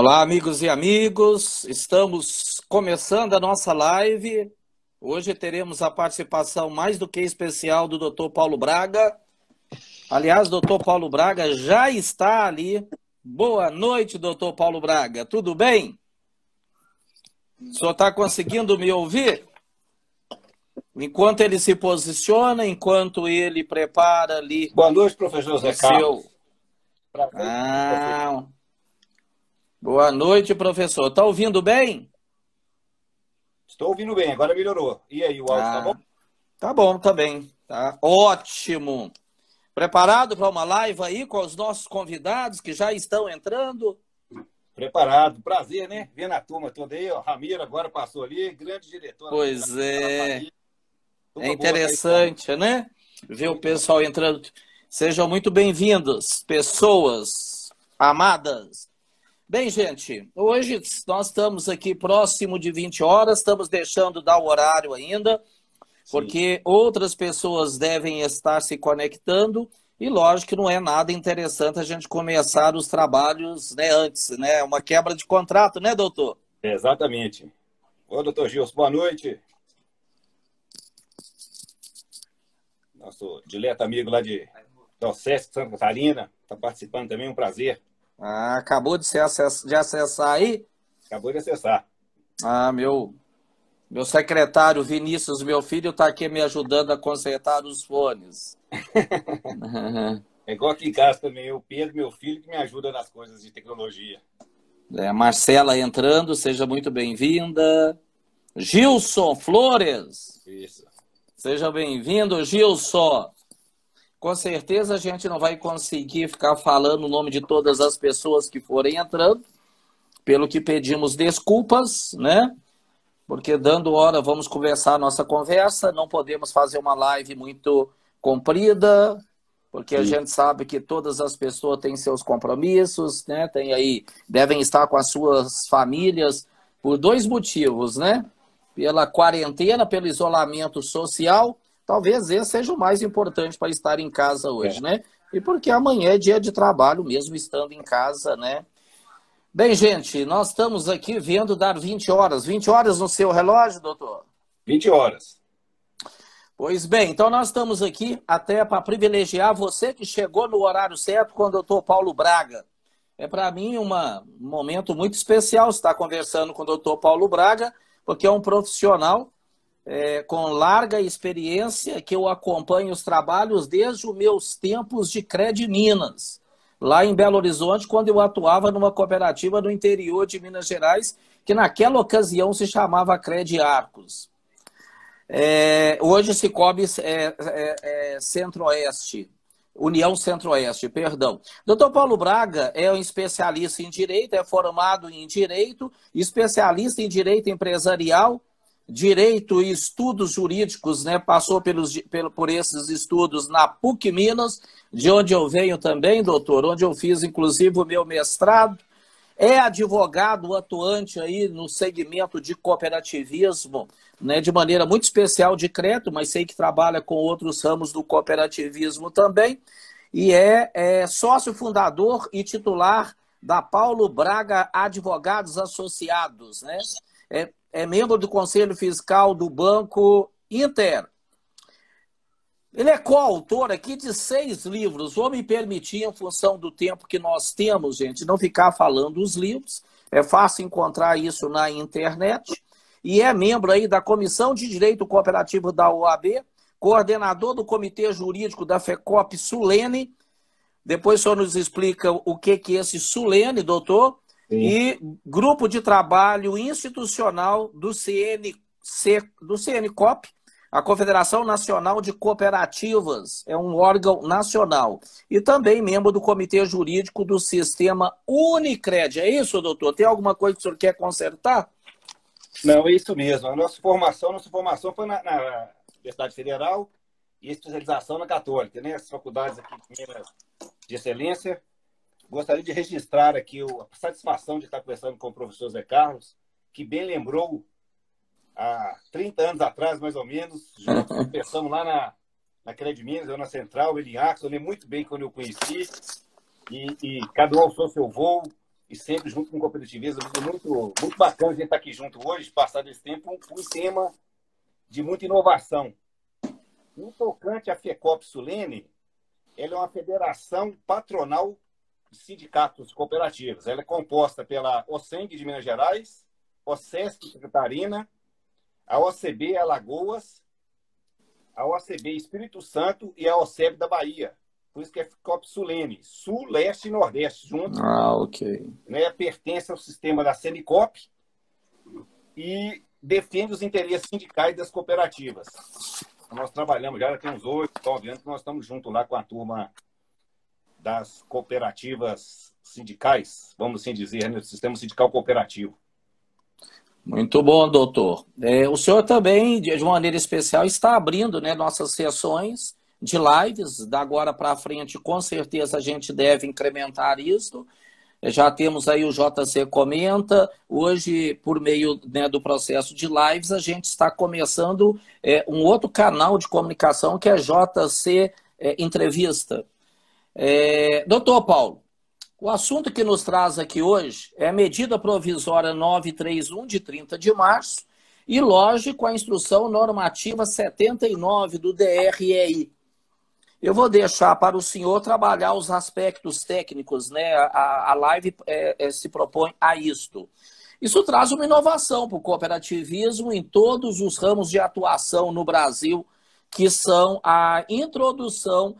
Olá, amigos e amigos. Estamos começando a nossa live. Hoje teremos a participação mais do que especial do Dr. Paulo Braga. Aliás, o Dr. Paulo Braga já está ali. Boa noite, Dr. Paulo Braga. Tudo bem? O senhor está conseguindo me ouvir? Enquanto ele se posiciona, enquanto ele prepara ali... Boa noite, professor Zé Carlos. Boa noite, professor. Está ouvindo bem? Estou ouvindo bem, agora melhorou. E aí, o áudio tá bom? Tá bom, tá bem. Tá ótimo. Preparado para uma live aí com os nossos convidados que já estão entrando? Preparado. Prazer, né? Vendo a turma toda aí, ó. Ramiro agora passou ali, grande diretor. Pois é. É interessante, né? Ver o pessoal entrando. Sejam muito bem-vindos, pessoas amadas. Bem, gente, hoje nós estamos aqui próximo de 20 horas, estamos deixando dar o horário ainda, porque outras pessoas devem estar se conectando e, lógico, que não é nada interessante a gente começar os trabalhos, né, antes, né? Uma quebra de contrato, né, doutor? Exatamente. Ô, doutor Gilson, boa noite. Nosso dileto amigo lá de Sesc, Santa Catarina, está participando também, um prazer. Acabou de acessar aí? Acabou de acessar. Meu secretário Vinícius, meu filho, está aqui me ajudando a consertar os fones. É igual aqui em casa também, o Pedro, meu filho, que me ajuda nas coisas de tecnologia. Marcela entrando, seja muito bem-vinda. Gilson Flores. Isso. Seja bem-vindo, Gilson. Com certeza a gente não vai conseguir ficar falando o nome de todas as pessoas que forem entrando, pelo que pedimos desculpas, né? Porque dando hora vamos conversar a nossa conversa, não podemos fazer uma live muito comprida, porque a gente sabe que todas as pessoas têm seus compromissos, né? Devem estar com as suas famílias por dois motivos, né? Pela quarentena, pelo isolamento social. Talvez esse seja o mais importante para estar em casa hoje, né? E porque amanhã é dia de trabalho, mesmo estando em casa, né? Bem, gente, nós estamos aqui vendo dar 20 horas. 20 horas no seu relógio, doutor? 20 horas. Pois bem, então nós estamos aqui até para privilegiar você que chegou no horário certo com o doutor Paulo Braga. É para mim um momento muito especial estar conversando com o doutor Paulo Braga, porque é um profissional com larga experiência, que eu acompanho os trabalhos desde os meus tempos de Cred Minas, lá em Belo Horizonte, quando eu atuava numa cooperativa no interior de Minas Gerais, que naquela ocasião se chamava Cred Arcos. Hoje se cobre Centro-Oeste, União Centro-Oeste, perdão. Dr. Paulo Braga é um especialista em Direito, é formado em Direito, especialista em Direito Empresarial, Direito e Estudos Jurídicos, né? Passou por esses estudos na PUC Minas, de onde eu venho também, doutor, onde eu fiz, inclusive, o meu mestrado. É advogado atuante aí no segmento de cooperativismo, né? De maneira muito especial de crédito, mas sei que trabalha com outros ramos do cooperativismo também. E é sócio fundador e titular da Paulo Braga Advogados Associados, né? É membro do Conselho Fiscal do Banco Inter. Ele é coautor aqui de 6 livros. Vou me permitir, em função do tempo que nós temos, gente, não ficar falando os livros. É fácil encontrar isso na internet. E é membro aí da Comissão de Direito Cooperativo da OAB, coordenador do Comitê Jurídico da FECOP Sulene. Depois o senhor nos explica o que é esse Sulene, doutor. Sim. E grupo de trabalho institucional do CNCOP, a Confederação Nacional de Cooperativas, é um órgão nacional. E também membro do Comitê Jurídico do Sistema Unicred. É isso, doutor? Tem alguma coisa que o senhor quer consertar? Não, é isso mesmo. A nossa formação foi na Universidade Federal e especialização na Católica, né? As faculdades aqui de Minas de excelência. Gostaria de registrar aqui a satisfação de estar conversando com o professor Zé Carlos, que bem lembrou, há 30 anos atrás, mais ou menos, juntos começamos lá na Cred Minas, eu na Central, ele em Arcos, eu lembro muito bem quando eu conheci, e cada um alçou seu voo, e sempre junto com o cooperativismo. É muito bacana a gente estar aqui junto hoje, passar esse tempo, um tema de muita inovação. No tocante à FECOP Sulene, ela é uma federação patronal de sindicatos cooperativos. Ela é composta pela OSENG de Minas Gerais, OSESC Santa Catarina, a OCB Alagoas, a OCB Espírito Santo e a OCEB da Bahia. Por isso que é FECOP Sulene, Sul, Leste e Nordeste juntos. Ok. Né, pertence ao sistema da Semicop e defende os interesses sindicais das cooperativas. Nós trabalhamos já tem uns 8, 9 anos que nós estamos juntos lá com a turma das cooperativas sindicais, vamos assim dizer, no sistema sindical cooperativo. Muito bom, doutor. O senhor também, de maneira especial, está abrindo, né, nossas sessões de lives. Da agora para frente, com certeza, a gente deve incrementar isso. Já temos aí o JC Comenta. Hoje, por meio, né, do processo de lives, a gente está começando um outro canal de comunicação que é JC Entrevista. Doutor Paulo, o assunto que nos traz aqui hoje é a medida provisória 931 de 30 de março e, lógico, a instrução normativa 79 do DREI. Eu vou deixar para o senhor trabalhar os aspectos técnicos, né? A live se propõe a isto. Isso traz uma inovação para o cooperativismo em todos os ramos de atuação no Brasil, que são a introdução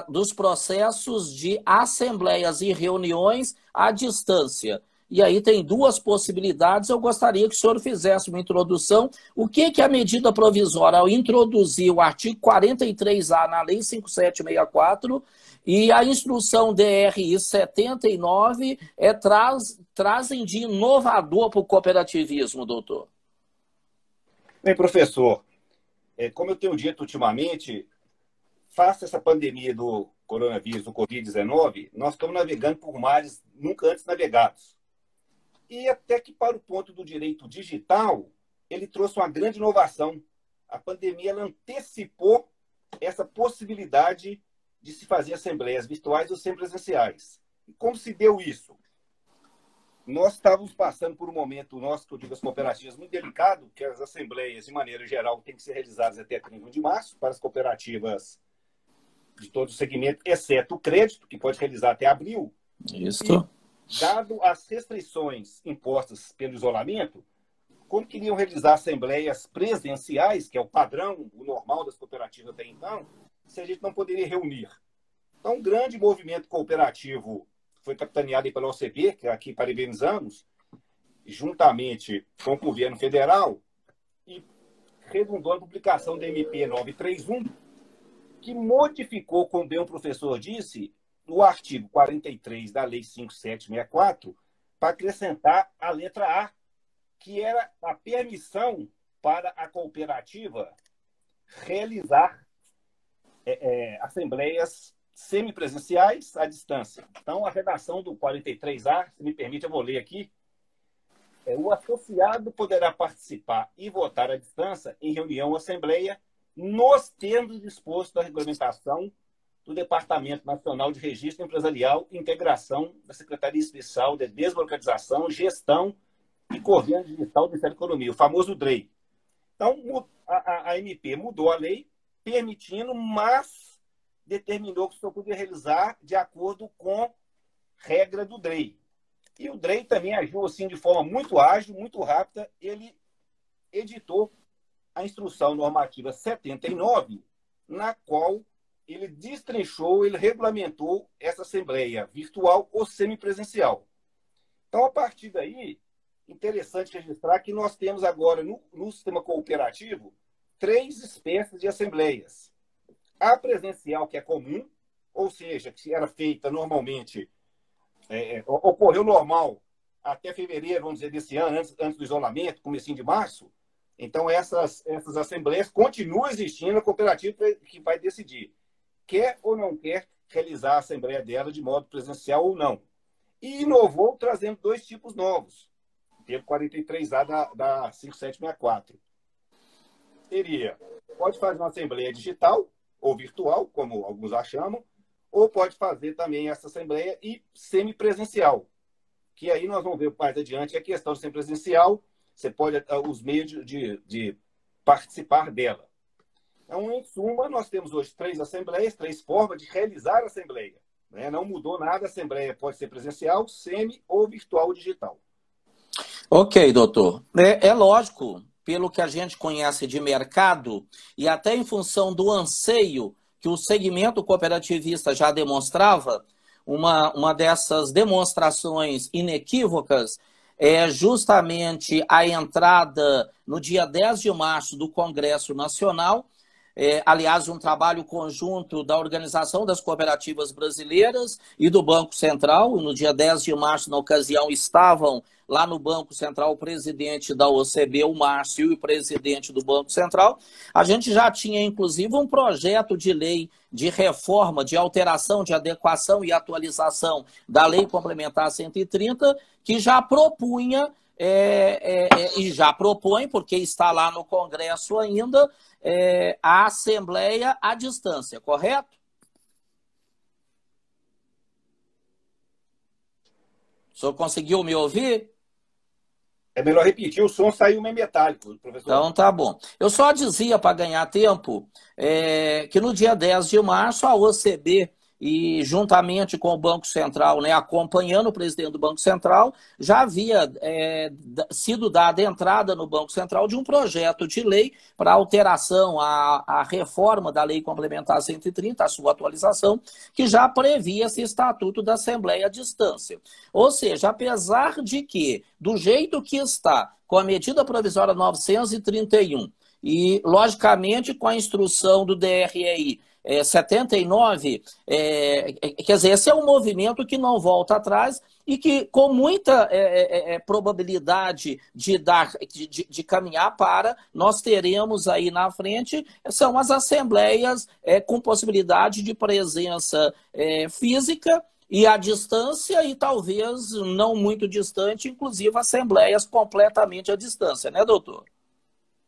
dos processos de assembleias e reuniões à distância. E aí tem duas possibilidades. Eu gostaria que o senhor fizesse uma introdução. O que a medida provisória, ao introduzir o artigo 43A na Lei 5764 e a instrução DRI 79 trazem de inovador para o cooperativismo, doutor? Bem, professor, como eu tenho dito ultimamente, face a essa pandemia do coronavírus, do Covid-19, nós estamos navegando por mares nunca antes navegados. E até que para o ponto do direito digital, ele trouxe uma grande inovação. A pandemia ela antecipou essa possibilidade de se fazer assembleias virtuais ou semipresenciais. E como se deu isso? Nós estávamos passando por um momento, que eu digo as cooperativas, muito delicado, que as assembleias, de maneira geral, têm que ser realizadas até 31 de março, para as cooperativas de todo o segmento, exceto o crédito, que pode realizar até abril. Isso. E, dado as restrições impostas pelo isolamento, como queriam realizar assembleias presenciais, que é o padrão, o normal das cooperativas até então, se a gente não poderia reunir. Então, um grande movimento cooperativo foi capitaneado pela OCB, que aqui parabenizamos, juntamente com o governo federal, e redundou a publicação da MP 931, que modificou, como bem o professor disse, o artigo 43 da Lei 5764, para acrescentar a letra A, que era a permissão para a cooperativa realizar assembleias semipresenciais à distância. Então, a redação do 43A, se me permite, eu vou ler aqui. O associado poderá participar e votar à distância em reunião ou assembleia nos termos dispostos da regulamentação do Departamento Nacional de Registro Empresarial e Integração da Secretaria Especial de Desburocratização, Gestão e Governo Digital do Ministério da Economia, o famoso DREI. Então, a MP mudou a lei, permitindo, mas determinou que só podia realizar de acordo com regra do DREI. E o DREI também agiu assim de forma muito ágil, muito rápida. Ele editou a instrução normativa 79, na qual ele destrinchou, ele regulamentou essa assembleia virtual ou semipresencial. Então, a partir daí, interessante registrar que nós temos agora no sistema cooperativo 3 espécies de assembleias. A presencial, que é comum, ou seja, que era feita normalmente, ocorreu normal até fevereiro, vamos dizer, desse ano, antes do isolamento, comecinho de março. Então, essas assembleias continuam existindo, a cooperativa que vai decidir quer ou não quer realizar a assembleia dela de modo presencial ou não. E inovou trazendo 2 tipos novos, pelo 43A da 5764. Pode fazer uma assembleia digital ou virtual, como alguns a chamam, ou pode fazer também essa assembleia e semipresencial. que aí nós vamos ver mais adiante, é a questão de ser presencial, você pode, os meios de participar dela. Então, em suma, nós temos hoje 3 assembleias, 3 formas de realizar a assembleia. Né? Não mudou nada, a assembleia pode ser presencial, semi ou virtual ou digital. Ok, doutor. É lógico, pelo que a gente conhece de mercado, e até em função do anseio que o segmento cooperativista já demonstrava, uma dessas demonstrações inequívocas é justamente a entrada no dia 10 de março do Congresso Nacional, aliás, um trabalho conjunto da Organização das Cooperativas Brasileiras e do Banco Central. No dia 10 de março, na ocasião, estavam lá no Banco Central o presidente da OCB, o Márcio, e o presidente do Banco Central. A gente já tinha, inclusive, um projeto de lei de reforma, de alteração, de adequação e atualização da Lei Complementar 130, que já propunha, e já propõe, porque está lá no Congresso ainda, a Assembleia à distância, correto? O senhor conseguiu me ouvir? É melhor repetir, o som saiu meio metálico, professor. Então tá bom. Eu só dizia, para ganhar tempo, que no dia 10 de março a OCB, e juntamente com o Banco Central, né, acompanhando o presidente do Banco Central, já havia sido dada entrada no Banco Central de um projeto de lei para alteração, a reforma da Lei Complementar 130, a sua atualização, que já previa esse estatuto da Assembleia à distância. Ou seja, apesar de que, do jeito que está, com a medida provisória 931, e, logicamente, com a instrução do DREI 79, quer dizer, esse é um movimento que não volta atrás e que, com muita probabilidade de caminhar para, nós teremos aí na frente, são as assembleias com possibilidade de presença física e à distância, e talvez não muito distante, inclusive assembleias completamente à distância, né, doutor?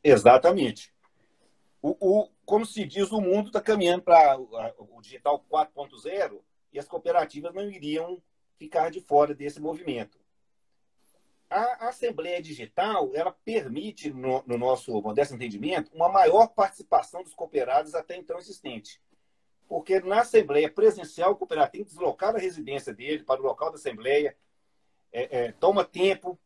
Exatamente. Como se diz, o mundo está caminhando para o digital 4.0 e as cooperativas não iriam ficar de fora desse movimento. A Assembleia Digital, ela permite, no nosso modesto entendimento, uma maior participação dos cooperados até então existente. Porque na Assembleia presencial, o cooperado tem que deslocar a residência dele para o local da Assembleia, toma tempo,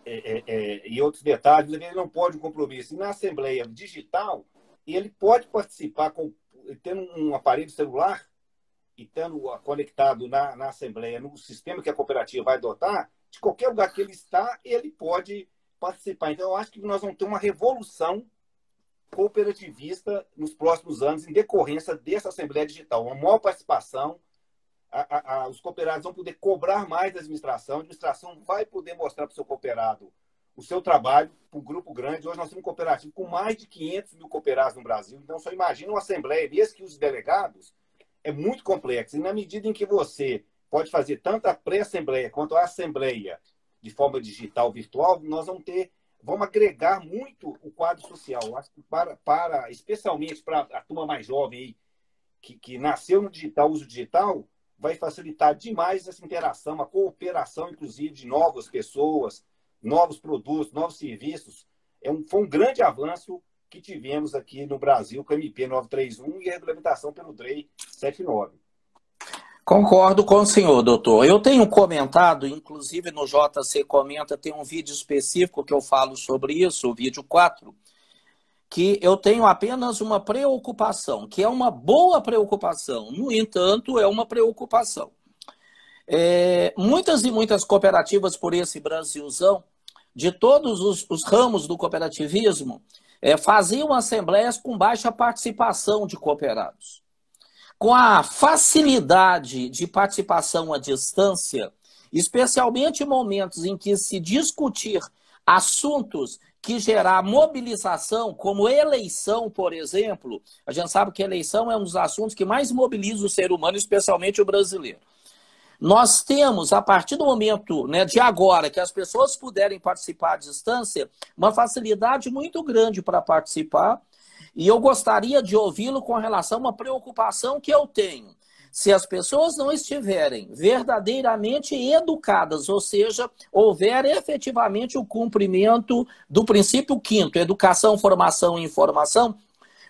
e outros detalhes, ele não pode um compromisso. E na Assembleia Digital, ele pode participar tendo um aparelho celular e estando conectado na Assembleia, no sistema que a cooperativa vai adotar, de qualquer lugar que ele está, ele pode participar. Então, eu acho que nós vamos ter uma revolução cooperativista nos próximos anos em decorrência dessa Assembleia Digital. Uma maior participação, os cooperados vão poder cobrar mais da administração, a administração vai poder mostrar para o seu cooperado o seu trabalho para um grupo grande. Hoje nós temos um cooperativo com mais de 500 mil cooperados no Brasil. Então, só imagina uma assembleia, mesmo que os delegados, é muito complexo. E na medida em que você pode fazer tanto a pré-assembleia quanto a assembleia de forma digital, virtual, nós vamos agregar muito o quadro social. Acho que especialmente para a turma mais jovem aí, que nasceu no digital, uso digital, vai facilitar demais essa interação, a cooperação, inclusive, de novas pessoas, novos produtos, novos serviços. Foi um grande avanço que tivemos aqui no Brasil com a MP 931 e a regulamentação pelo DREI 79. Concordo com o senhor, doutor. Eu tenho comentado, inclusive no JC Comenta, tem um vídeo específico que eu falo sobre isso, o vídeo 4, que eu tenho apenas uma preocupação, que é uma boa preocupação. No entanto, é uma preocupação. Muitas e muitas cooperativas por esse Brasilzão, de todos os ramos do cooperativismo, faziam assembleias com baixa participação de cooperados. Com a facilidade de participação à distância, especialmente em momentos em que se discutir assuntos que gerar mobilização, como eleição, por exemplo, a gente sabe que eleição é um dos assuntos que mais mobiliza o ser humano, especialmente o brasileiro. Nós temos, a partir do momento, né, de agora, que as pessoas puderem participar à distância, uma facilidade muito grande para participar, e eu gostaria de ouvi-lo com relação a uma preocupação que eu tenho. se as pessoas não estiverem verdadeiramente educadas, ou seja, houver efetivamente o cumprimento do princípio quinto, educação, formação e informação,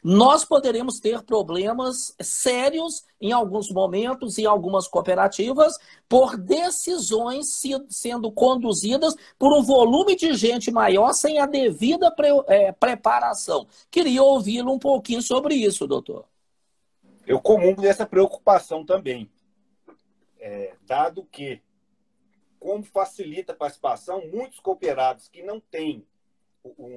nós poderemos ter problemas sérios em alguns momentos, em algumas cooperativas, por decisões sendo conduzidas por um volume de gente maior sem a devida preparação. Queria ouvi-lo um pouquinho sobre isso, doutor. Eu comungo dessa preocupação também, dado que, como facilita a participação, muitos cooperados que não têm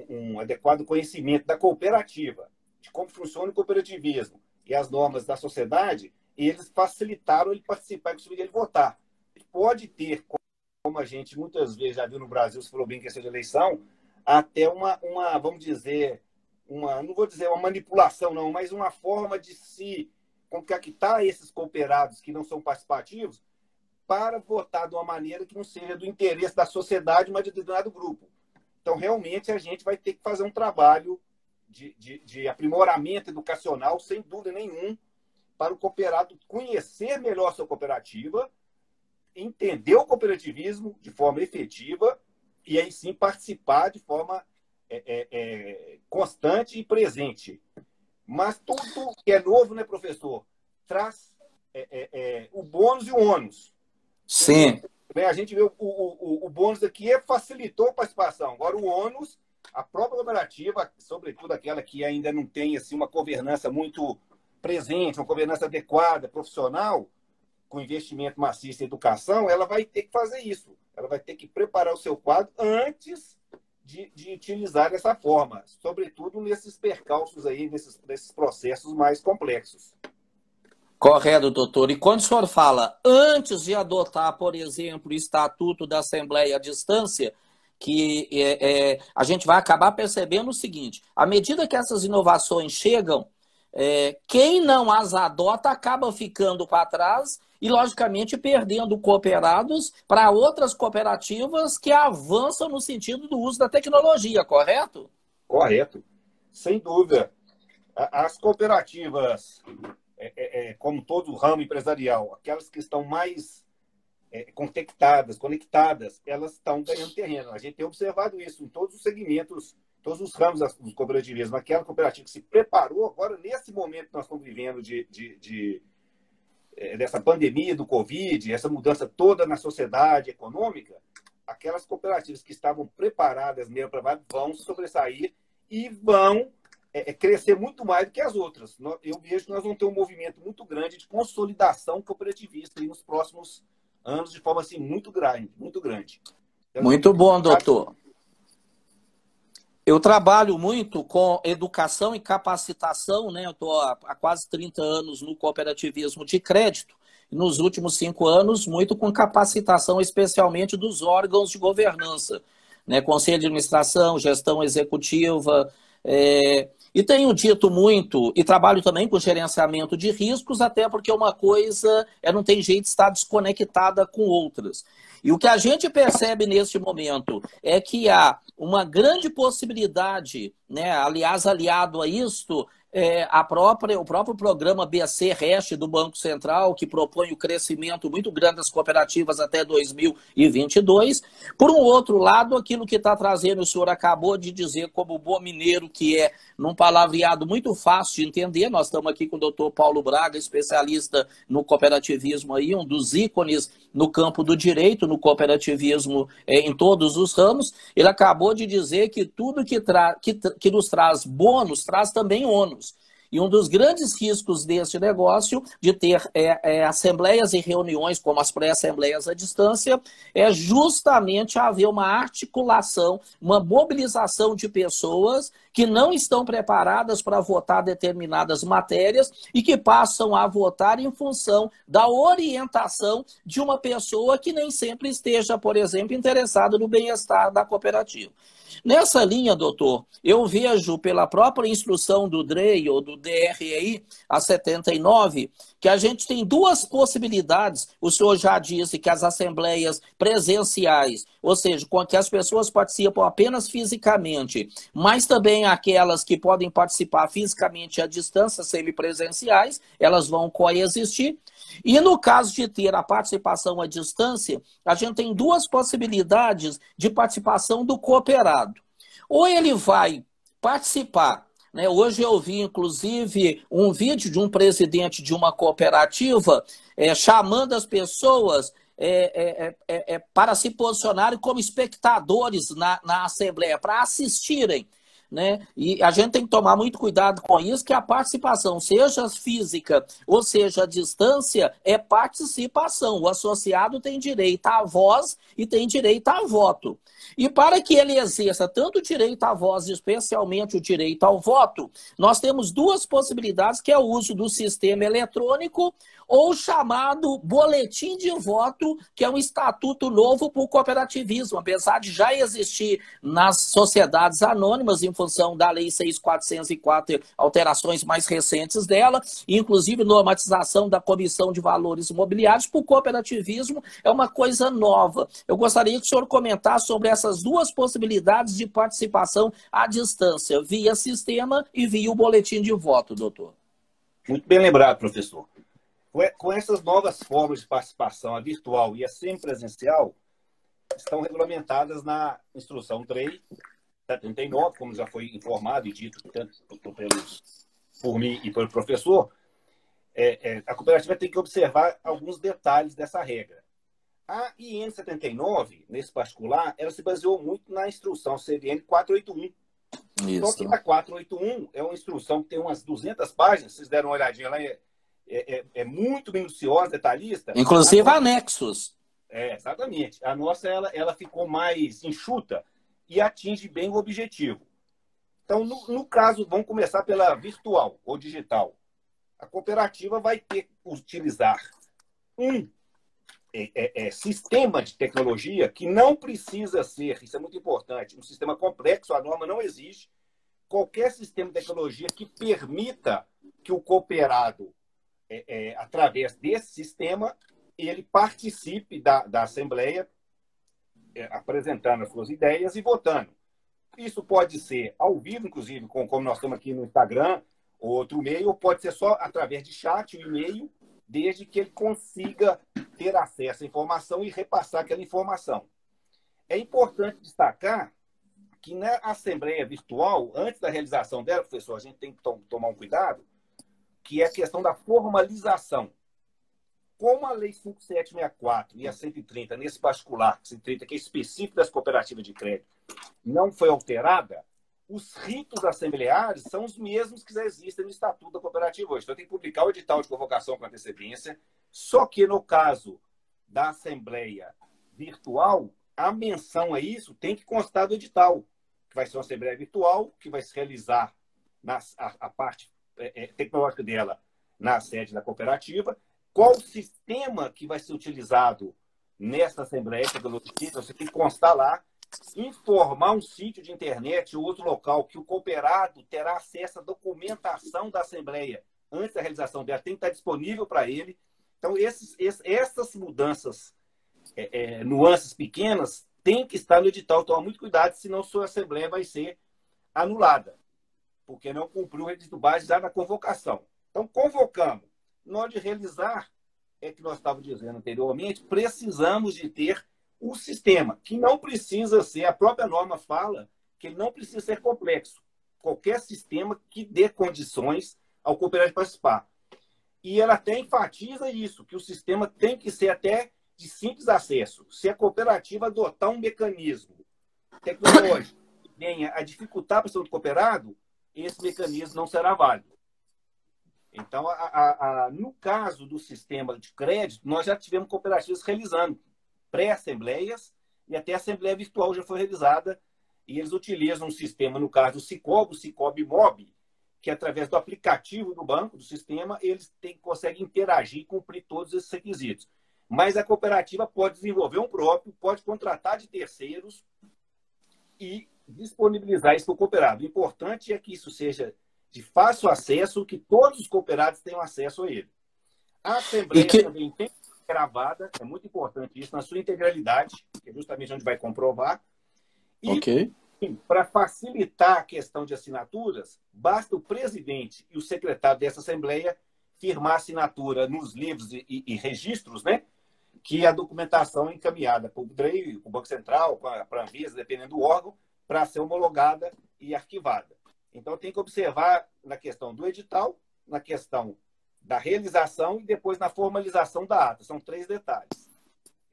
um adequado conhecimento da cooperativa, de como funciona o cooperativismo e as normas da sociedade, eles facilitaram ele participar, inclusive ele votar. Ele pode ter, como a gente muitas vezes já viu no Brasil, se falou bem em questão de eleição, até vamos dizer, não vou dizer uma manipulação, não, mas uma forma de se conquistar esses cooperados que não são participativos para votar de uma maneira que não seja do interesse da sociedade, mas de determinado grupo. Então, realmente, a gente vai ter que fazer um trabalho de aprimoramento educacional, sem dúvida nenhuma, para o cooperado conhecer melhor a sua cooperativa, entender o cooperativismo de forma efetiva e aí sim participar de forma constante e presente. Mas tudo que é novo, né, professor, traz o bônus e o ônus. Sim. A gente vê o bônus aqui facilitou a participação. Agora, o ônus, a própria cooperativa, sobretudo aquela que ainda não tem assim, uma governança muito presente, uma governança adequada, profissional, com investimento maciço em educação, ela vai ter que fazer isso. Ela vai ter que preparar o seu quadro antes de utilizar dessa forma, sobretudo nesses percalços aí, nesses processos mais complexos. Correto, doutor. E quando o senhor fala antes de adotar, por exemplo, o Estatuto da Assembleia à Distância, que a gente vai acabar percebendo o seguinte: à medida que essas inovações chegam, quem não as adota acaba ficando para trás e, logicamente, perdendo cooperados para outras cooperativas que avançam no sentido do uso da tecnologia, correto? Correto, sem dúvida. As cooperativas, como todo o ramo empresarial, aquelas que estão mais conectadas, elas estão ganhando terreno. A gente tem observado isso em todos os segmentos, todos os ramos do cooperativismo. Aquela cooperativa que se preparou agora, nesse momento que nós estamos vivendo dessa pandemia do Covid, essa mudança toda na sociedade econômica, aquelas cooperativas que estavam preparadas mesmo vão sobressair e vão crescer muito mais do que as outras. Eu vejo que nós vamos ter um movimento muito grande de consolidação cooperativista nos próximos anos, de forma assim, muito grande. Então, muito bom, doutor. Eu trabalho muito com educação e capacitação, né? Eu estou há quase 30 anos no cooperativismo de crédito. E nos últimos 5 anos, muito com capacitação, especialmente dos órgãos de governança, né? Conselho de administração, gestão executiva. E tenho dito muito, e trabalho também com gerenciamento de riscos, até porque uma coisa não tem jeito de estar desconectada com outras. E o que a gente percebe neste momento é que há uma grande possibilidade, né, aliás, aliado a isto, o próprio programa BC-REST do Banco Central, que propõe o crescimento muito grande das cooperativas até 2022. Por um outro lado, aquilo que está trazendo, o senhor acabou de dizer, como bom mineiro, que é num palavreado muito fácil de entender. Nós estamos aqui com o doutor Paulo Braga, especialista no cooperativismo, aí, um dos ícones no campo do direito, no cooperativismo em todos os ramos. Ele acabou de dizer que tudo que nos traz bônus, traz também ônus. E um dos grandes riscos deste negócio, de ter assembleias e reuniões, como as pré-assembleias à distância, é justamente haver uma articulação, uma mobilização de pessoas que não estão preparadas para votar determinadas matérias e que passam a votar em função da orientação de uma pessoa que nem sempre esteja, por exemplo, interessada no bem-estar da cooperativa. Nessa linha, doutor, eu vejo pela própria instrução do DREI ou do DRI, a 79, que a gente tem duas possibilidades. O senhor já disse que as assembleias presenciais, ou seja, com que as pessoas participam apenas fisicamente, mas também aquelas que podem participar fisicamente à distância, semipresenciais, elas vão coexistir. E no caso de ter a participação à distância, a gente tem duas possibilidades de participação do cooperado. Ou ele vai participar, né? Hoje eu vi, inclusive, um vídeo de um presidente de uma cooperativa chamando as pessoas para se posicionarem como espectadores na Assembleia, para assistirem. Né? E a gente tem que tomar muito cuidado com isso, que a participação, seja física ou seja a distância, é participação. O associado tem direito à voz e tem direito a voto. E para que ele exerça tanto o direito à voz, especialmente o direito ao voto, nós temos duas possibilidades, que é o uso do sistema eletrônico ou chamado boletim de voto, que é um estatuto novo para o cooperativismo, apesar de já existir nas sociedades anônimas, em função da Lei 6.404, alterações mais recentes dela, inclusive normatização da Comissão de Valores Imobiliários, para o cooperativismo é uma coisa nova. Eu gostaria que o senhor comentasse sobre essas duas possibilidades de participação à distância, via sistema e via o boletim de voto, doutor. Muito bem lembrado, professor. Com essas novas formas de participação, a virtual e a semipresencial, estão regulamentadas na Instrução 3/79, como já foi informado e dito tanto por mim e pelo professor. A cooperativa tem que observar alguns detalhes dessa regra. A IN 79, nesse particular, ela se baseou muito na Instrução CVM 481. Só que a 481 é uma instrução que tem umas 200 páginas, vocês deram uma olhadinha lá, é muito minuciosa, detalhista. Inclusive anexos. Exatamente. A nossa ela ficou mais enxuta e atinge bem o objetivo. Então, no caso, vamos começar pela virtual ou digital. A cooperativa vai ter que utilizar um sistema de tecnologia que não precisa ser, isso é muito importante, um sistema complexo, a norma não exige qualquer sistema de tecnologia que permita que o cooperado, através desse sistema, ele participe da Assembleia, apresentando as suas ideias e votando. Isso pode ser ao vivo, inclusive, como nós estamos aqui no Instagram, ou outro meio, ou pode ser só através de chat, um e-mail, desde que ele consiga ter acesso à informação e repassar aquela informação. É importante destacar que na Assembleia Virtual, antes da realização dela, professor, a gente tem que tomar um cuidado, que é a questão da formalização. Como a Lei 5764 e a 130, nesse particular, 130, que é específico das cooperativas de crédito, não foi alterada, os ritos assembleares são os mesmos que já existem no Estatuto da Cooperativa hoje. Então, tem que publicar o edital de convocação com antecedência, só que no caso da Assembleia Virtual, a menção a isso tem que constar do edital, que vai ser uma Assembleia Virtual, que vai se realizar a parte tecnológica dela na sede da cooperativa, qual o sistema que vai ser utilizado nessa Assembleia Tecnológica, você tem que constar lá, informar um sítio de internet ou outro local que o cooperado terá acesso à documentação da Assembleia antes da realização dela, tem que estar disponível para ele. Então, essas mudanças, nuances pequenas, tem que estar no edital. Toma muito cuidado, senão sua Assembleia vai ser anulada, porque não cumpriu o requisito base já na convocação. Então, convocamos. Na hora de realizar, que nós estávamos dizendo anteriormente, precisamos de ter o sistema, que não precisa ser, a própria norma fala que ele não precisa ser complexo. Qualquer sistema que dê condições ao cooperativo participar. E ela até enfatiza isso, que o sistema tem que ser até de simples acesso. Se a cooperativa adotar um mecanismo tecnológico que venha a dificultar a prestação do cooperado, esse mecanismo não será válido. Então, no caso do sistema de crédito, nós já tivemos cooperativas realizando pré-assembleias e até a assembleia virtual já foi realizada e eles utilizam um sistema, no caso do Sicob, o Sicob Mob, que através do aplicativo do banco, do sistema, eles conseguem interagir e cumprir todos esses requisitos. Mas a cooperativa pode desenvolver um próprio, pode contratar de terceiros e disponibilizar isso para o cooperado. O importante é que isso seja de fácil acesso, que todos os cooperados tenham acesso a ele. A Assembleia também tem gravada, é muito importante isso, na sua integralidade, que é justamente onde vai comprovar. E, para facilitar a questão de assinaturas, basta o presidente e o secretário dessa Assembleia firmar assinatura nos livros e registros, né? Que a documentação é encaminhada para o DREI, para o Banco Central, para a Anvisa, dependendo do órgão, para ser homologada e arquivada. Então, tem que observar na questão do edital, na questão da realização e depois na formalização da ata. São 3 detalhes.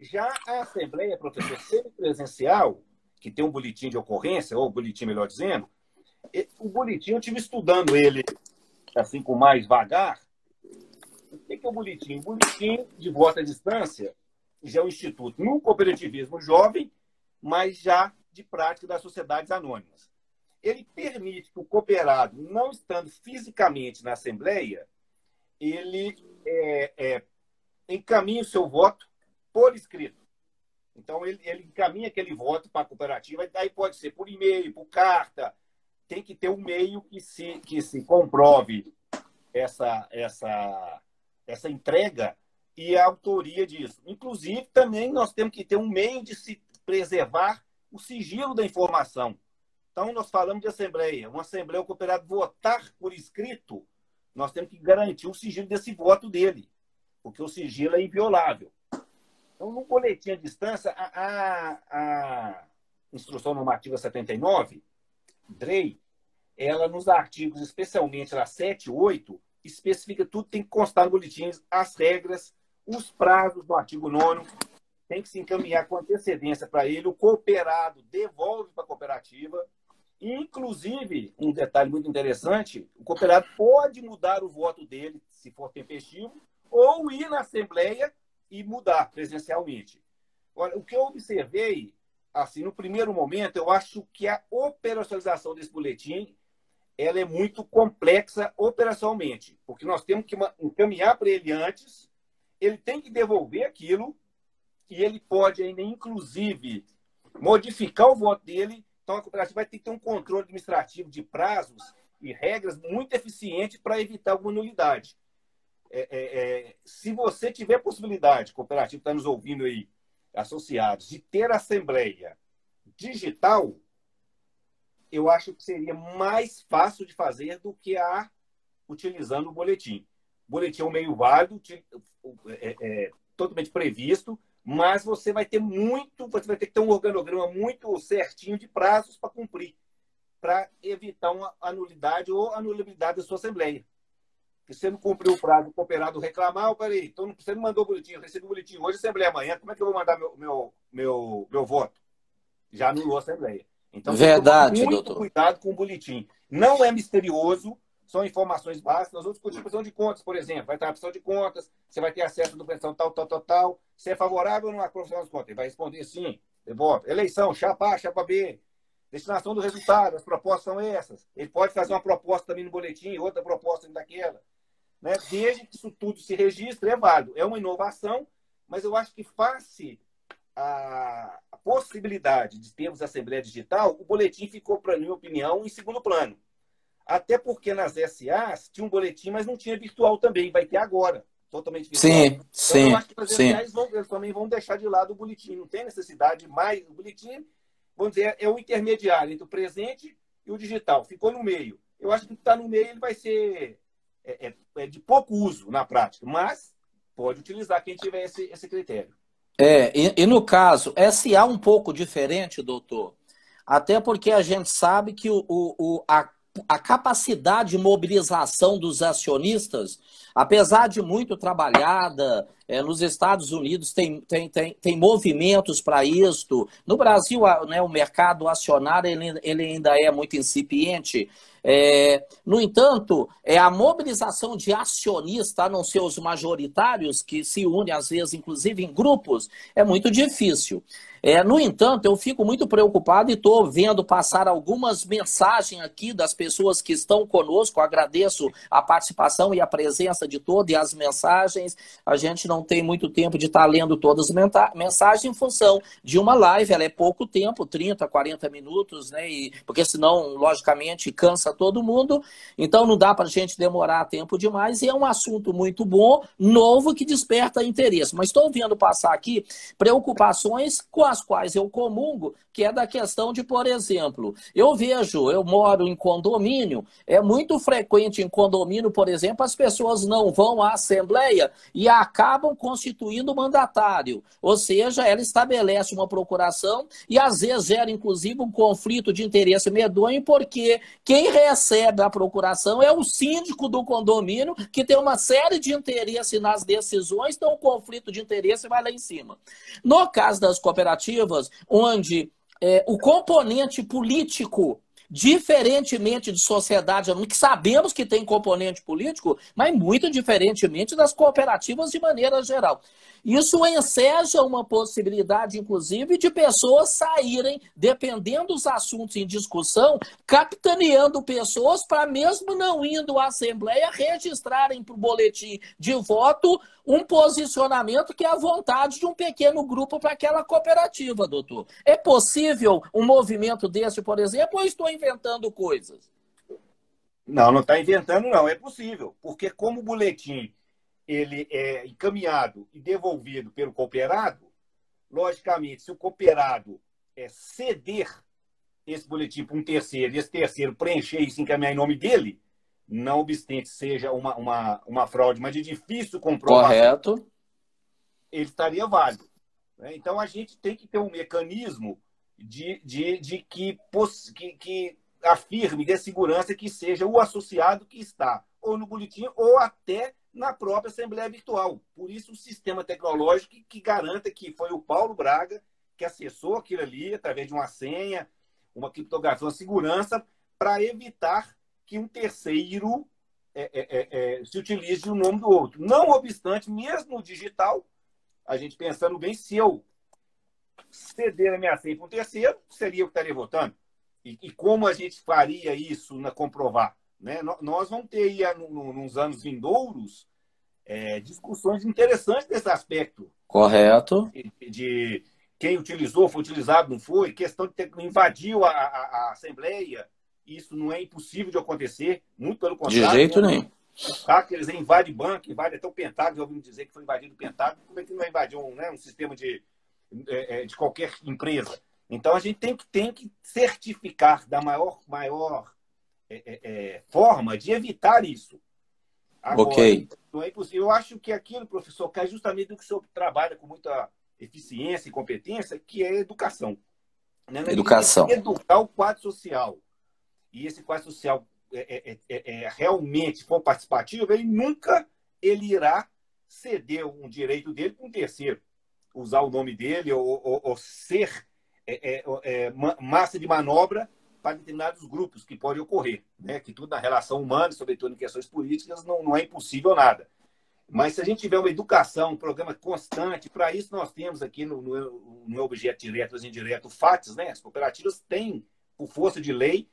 Já a Assembleia, professor, semipresencial, que tem um boletim de ocorrência, ou boletim, melhor dizendo, o boletim, eu estive estudando ele assim com mais vagar. O que é o boletim? O boletim de voto à distância já é um instituto no cooperativismo jovem, mas já de prática das sociedades anônimas. Ele permite que o cooperado, não estando fisicamente na Assembleia, ele encaminhe o seu voto por escrito. Então, ele encaminha aquele voto para a cooperativa, aí pode ser por e-mail, por carta, tem que ter um meio que se comprove essa entrega e a autoria disso. Inclusive, também nós temos que ter um meio de se preservar o sigilo da informação. Então, nós falamos de Assembleia. Uma Assembleia, o cooperado votar por escrito, nós temos que garantir o sigilo desse voto dele, porque o sigilo é inviolável. Então, no boletim à distância, a Instrução Normativa 79, DREI, ela nos artigos, especialmente lá 7 e 8, especifica tudo, tem que constar no boletim as regras, os prazos do artigo 9º, tem que se encaminhar com antecedência para ele, o cooperado devolve para a cooperativa. Inclusive, um detalhe muito interessante, o cooperado pode mudar o voto dele, se for tempestivo, ou ir na Assembleia e mudar presencialmente. Olha, o que eu observei, assim, no primeiro momento, eu acho que a operacionalização desse boletim ela é muito complexa operacionalmente, porque nós temos que encaminhar para ele antes, ele tem que devolver aquilo, e ele pode ainda, inclusive, modificar o voto dele. Então, a cooperativa vai ter que ter um controle administrativo de prazos e regras muito eficiente para evitar alguma nulidade. Se você tiver possibilidade, cooperativa que está nos ouvindo aí, associados, de ter assembleia digital, eu acho que seria mais fácil de fazer do que utilizando o boletim. O boletim é um meio válido, totalmente previsto, mas você vai ter que ter um organograma muito certinho de prazos para cumprir, para evitar uma anulidade ou anulabilidade da sua assembleia. Se você não cumpriu o prazo, o cooperado reclamar, peraí, então você não mandou o boletim, eu recebi o boletim hoje, a assembleia amanhã, como é que eu vou mandar meu voto? Já anulou a assembleia. Então, verdade, muito doutor. Cuidado com o boletim. Não é misterioso, são informações básicas. Nós vamos discutir prestação de contas, por exemplo. Vai ter a prestação de contas, você vai ter acesso à prestação tal. Se é favorável ou não à prestação das contas? Ele vai responder sim. Eleição, chapa A, chapa B. Destinação do resultado, as propostas são essas. Ele pode fazer uma proposta também no boletim, outra proposta daquela. Né? Desde que isso tudo se registre, é válido. É uma inovação, mas eu acho que face a possibilidade de termos Assembleia Digital, o boletim ficou, para minha opinião, em segundo plano. Até porque nas SAs tinha um boletim, mas não tinha virtual também. Vai ter agora, totalmente virtual. Sim, então, eu acho que as SAs eles também vão deixar de lado o boletim. Não tem necessidade mais. O boletim, vamos dizer, é o intermediário entre o presente e o digital. Ficou no meio. Eu acho que está no meio ele vai ser de pouco uso na prática, mas pode utilizar quem tiver esse critério. E no caso, SA um pouco diferente, doutor, até porque a gente sabe que a capacidade de mobilização dos acionistas, apesar de muito trabalhada, nos Estados Unidos tem movimentos para isso. No Brasil, né, o mercado acionário ele ainda é muito incipiente. No entanto, a mobilização de acionistas, a não ser os majoritários, que se unem, às vezes, inclusive em grupos, é muito difícil. No entanto, eu fico muito preocupado e estou vendo passar algumas mensagens aqui das pessoas que estão conosco. Eu agradeço a participação e a presença de todos e as mensagens. A gente não não tem muito tempo de estar lendo todas as mensagens em função de uma live. Ela é pouco tempo, 30, 40 minutos, né? Porque senão, logicamente, cansa todo mundo. Então não dá para a gente demorar tempo demais. E é um assunto muito bom, novo, que desperta interesse. Mas estou vendo passar aqui preocupações com as quais eu comungo, que é da questão de, por exemplo, eu moro em condomínio, é muito frequente em condomínio, por exemplo, as pessoas não vão à assembleia e acabam constituindo mandatário. Ou seja, ela estabelece uma procuração e às vezes gera inclusive um conflito de interesse medonho, porque quem recebe a procuração é o síndico do condomínio, que tem uma série de interesse nas decisões, então o conflito de interesse vai lá em cima. No caso das cooperativas, onde o componente político, diferentemente de sociedade, que sabemos que tem componente político, mas muito diferentemente das cooperativas de maneira geral. Isso enseja uma possibilidade, inclusive, de pessoas saírem, dependendo dos assuntos em discussão, capitaneando pessoas para, mesmo não indo à Assembleia, registrarem para o boletim de voto um posicionamento que é a vontade de um pequeno grupo para aquela cooperativa, doutor. É possível um movimento desse, por exemplo, ou estou inventando coisas? Não, não está inventando, não. É possível. Porque como o boletim ele é encaminhado e devolvido pelo cooperado, logicamente, se o cooperado ceder esse boletim para um terceiro e esse terceiro preencher isso e encaminhar em nome dele, não obstante seja uma fraude, mas de difícil comprovação, correto, ele estaria válido. Né? Então, a gente tem que ter um mecanismo que afirme, dê segurança que seja o associado que está ou no boletim ou até na própria Assembleia Virtual. Por isso, o sistema tecnológico que garanta que foi o Paulo Braga que acessou aquilo ali através de uma senha, uma criptografia, uma segurança, para evitar que um terceiro se utilize o nome do outro. Não obstante, mesmo no digital, a gente pensando bem, se eu ceder a minha senha para um terceiro, seria eu que estaria votando. E como a gente faria isso na comprovar? Né? Nós vamos ter aí, nos anos vindouros, discussões interessantes desse aspecto. Correto. De quem utilizou, foi utilizado, não foi, questão de ter invadiu a Assembleia. Isso não é impossível de acontecer, muito pelo contrário. De jeito nenhum. Os hackers invadem banco, invadem até o Pentágono, já ouvimos dizer que foi invadido o Pentágono. Como é que não vai invadir um sistema de qualquer empresa? Então, a gente tem que certificar da maior forma de evitar isso. Agora, ok. Não é impossível. Eu acho que aquilo, professor, cai justamente do que o senhor trabalha com muita eficiência e competência, que é a educação. Né? Educação. Educar o quadro social. E esse quadro social realmente for participativo, ele irá ceder um direito dele para um terceiro. Usar o nome dele ou ser massa de manobra para determinados grupos que pode ocorrer, né? Que tudo na relação humana, sobretudo em questões políticas, não é impossível nada. Mas se a gente tiver uma educação, um programa constante, para isso nós temos aqui no objeto direto e indireto o FATS, né? As cooperativas têm, por força de lei,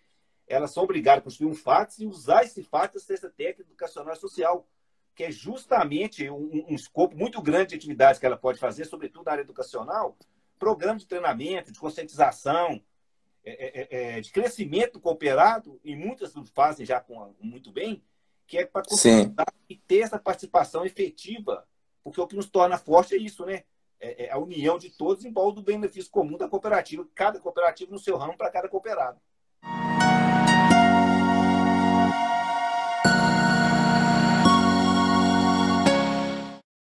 elas são obrigadas a construir um FATS e usar esse FATS, assistência técnica educacional e social, que é justamente um escopo muito grande de atividades que ela pode fazer, sobretudo na área educacional, programa de treinamento, de conscientização, de crescimento cooperado, e muitas fazem já muito bem, que é para consolidar e ter essa participação efetiva, porque o que nos torna forte é isso, né? É a união de todos em prol do benefício comum da cooperativa, cada cooperativa no seu ramo para cada cooperado.